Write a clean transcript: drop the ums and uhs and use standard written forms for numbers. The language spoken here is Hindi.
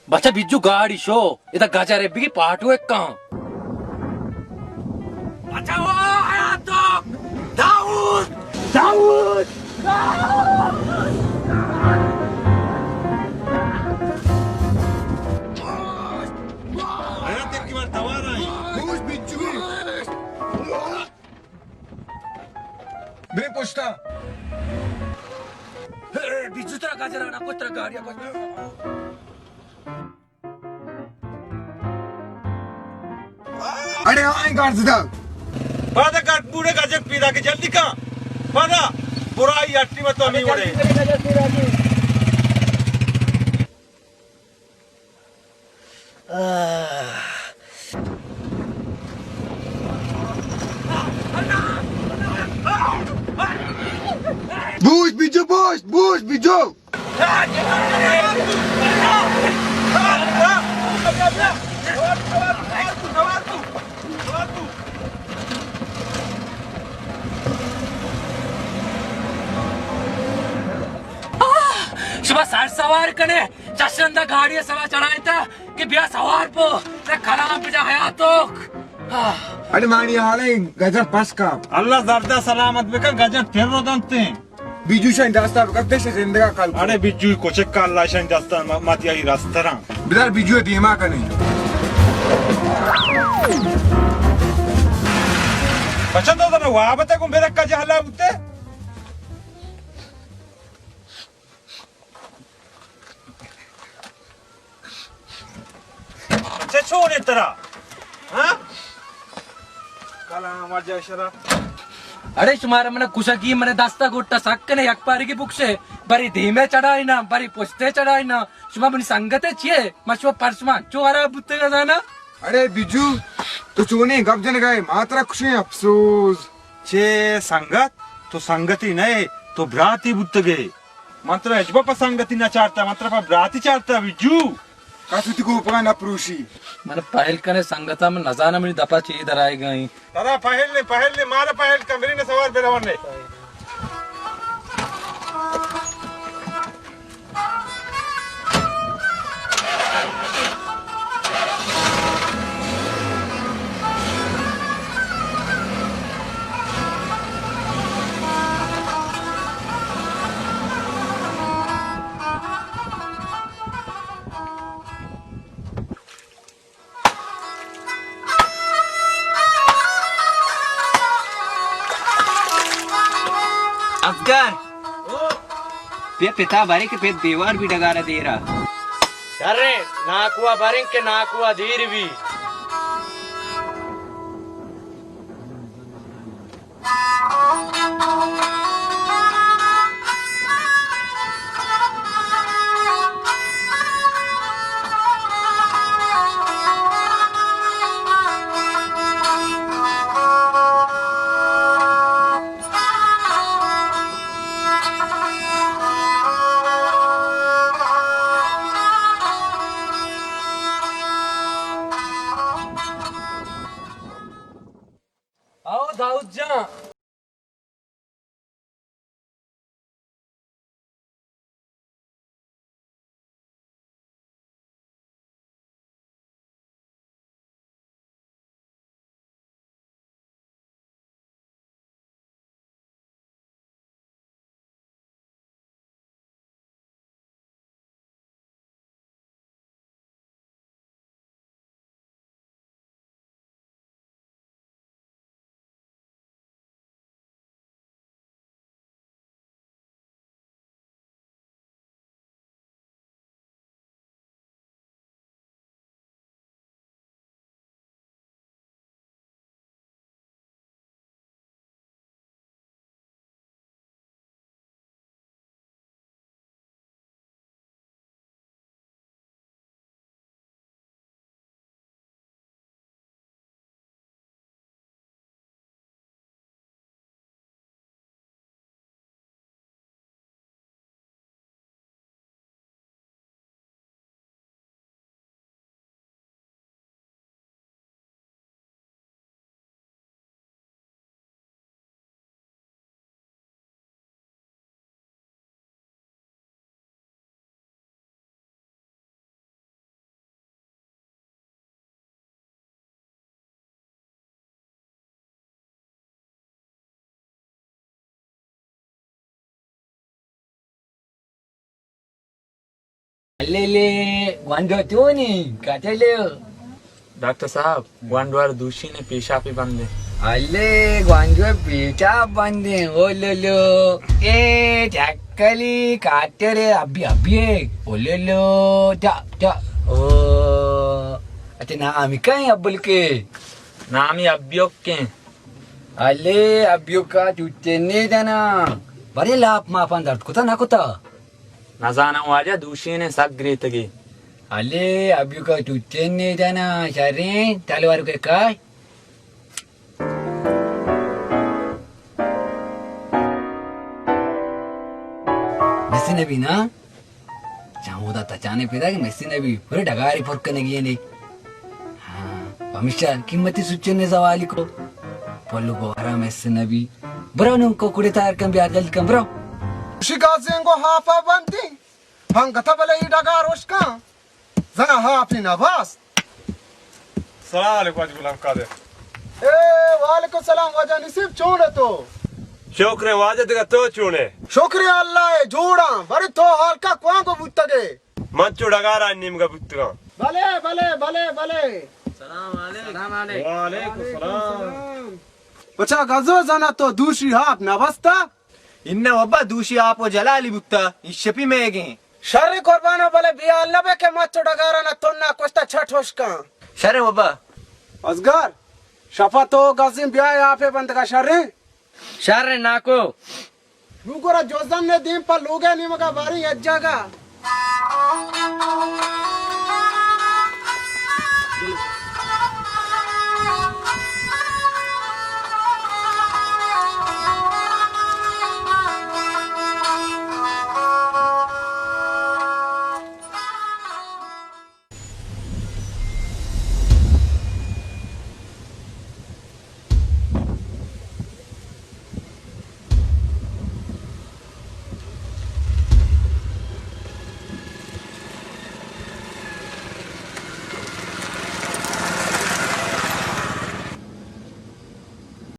बच्चा बिज्जू गाड़ी शो इधर गाजा रेब्बी की पार्ट हुए कहाँ बचाओ आया तो Dawood Dawood Hayat tepki var tavara. Boş bicu. Beni posta. बिज्जू तेरा गाजा रहा ना कुछ तेरा गाड़िया कुछ अरे आए गाड़ सीधा pada kat bude gajak pida ke jaldi ka pada burai atti mat ami ode बूझ बिजू सुबह सार सवार कने चशंदा गाड़ी सवा चढ़ाए था कि बिया सवार पो ते खराब बिजा हयातोक अरे मानी हाले गजब पास का allah zarda salamat beka gajak terro dante Biju shine रास्ता करते से जिंदगा कल ade bijju kochek ka allah shan dastan mat yai rastara Bidar Biju धीमा का नहीं bachan da na wa bata ko berak ka jahla butte se chone tara ha kala maja shara अरे तुम्हारा मैंने कुशा की मैंने दास्ता गुट्टा सक्कने एक पारी की बुक्से बरी धीमे चढ़ाई ना बरी पुष्टे चढ़ाई ना शुमा बनी संगते छिए मशवा परसमा चोरा बुत्ते का जाना अरे बिजू तो चूने गप जन गए मात्रा खुशी अफसोस चे संगत तो संगती नहीं तो भ्राती बुत्त गए मात्र अजबा संगती ना चारता मात्र भ्राती चारता बिजू कासुती को उपगा ना प्रूशी मैंने पहल कने संगता में नजाना मेरी दपा चाहिए इधर आई गई तरा पहल ने मारा पहल का मेरी ने सवार बेलवन ने अफगार पे पिता बारे के पे दीवार भी डगारा दे रहा अरे नाकुआ बारिंग के नाकुआ धीर भी आओ दाऊद जा ले वांडो तो नहीं काटे ले डॉक्टर साहब वांडवार दूषी ने पेशाबी बंदे अल्ले वांडो बेटा बंदे ओ लो ए टक्कली काटे रे अभी अभी ओ लो टा टा ओ अते ना आमी काय अब्बल के नामी अभियोग के अल्ले अभियोग का तुझे जाना बरे लाप मापन दर्द कुता ना कुता नजाना वाजा दूषी ने सग्रेत गे अल्ले अभियोग का तुझे जाना शरे तलवार के काय मेसी नबी ना चाहूदा तचाने पिता कि मेसी नबी पूरे डगारी फर्क नहीं है नहीं हाँ हमेशा कीमती सुचने सवाली को पल्लू को हरा मेसी नबी ब्रो नुको कुड़े तार कम बिहार जल्दी कम bro Shigazengo hafa banti. Hangata bale idaga roshka. Zana hafi nabas. सलाम अलैकुम वाजी गुलाम कादर वालेकुम सलाम वजह नसीब चूने तो शोकरे वाजद का तो चूने शुक्रिया अल्लाह जोड़ा बड़ी तो हाल का कुआं को बुत्तगे मंचू डगारा नीम का बुत्तगा भले भले भले भले वालेकुम सलाम बचा गजो जना तो दूसरी हाफ नबस्ता इन्ने ಒಬ್ಬ दूषी आपो जलाली बुत्ता इस शपी में गए शर्री कुर्बानो भले बिया अल्लाह बे के मच्चो डगारा ना तोन्ना कोस्ता छठ होशका शरे ಒಬ್ಬ असगर शफा तो गजिम बिया यहाँ पे बंद का शर्री शरे नाको रुको रा जोजन ने दीम पर लोगे नहीं मगा बारी अज्जागा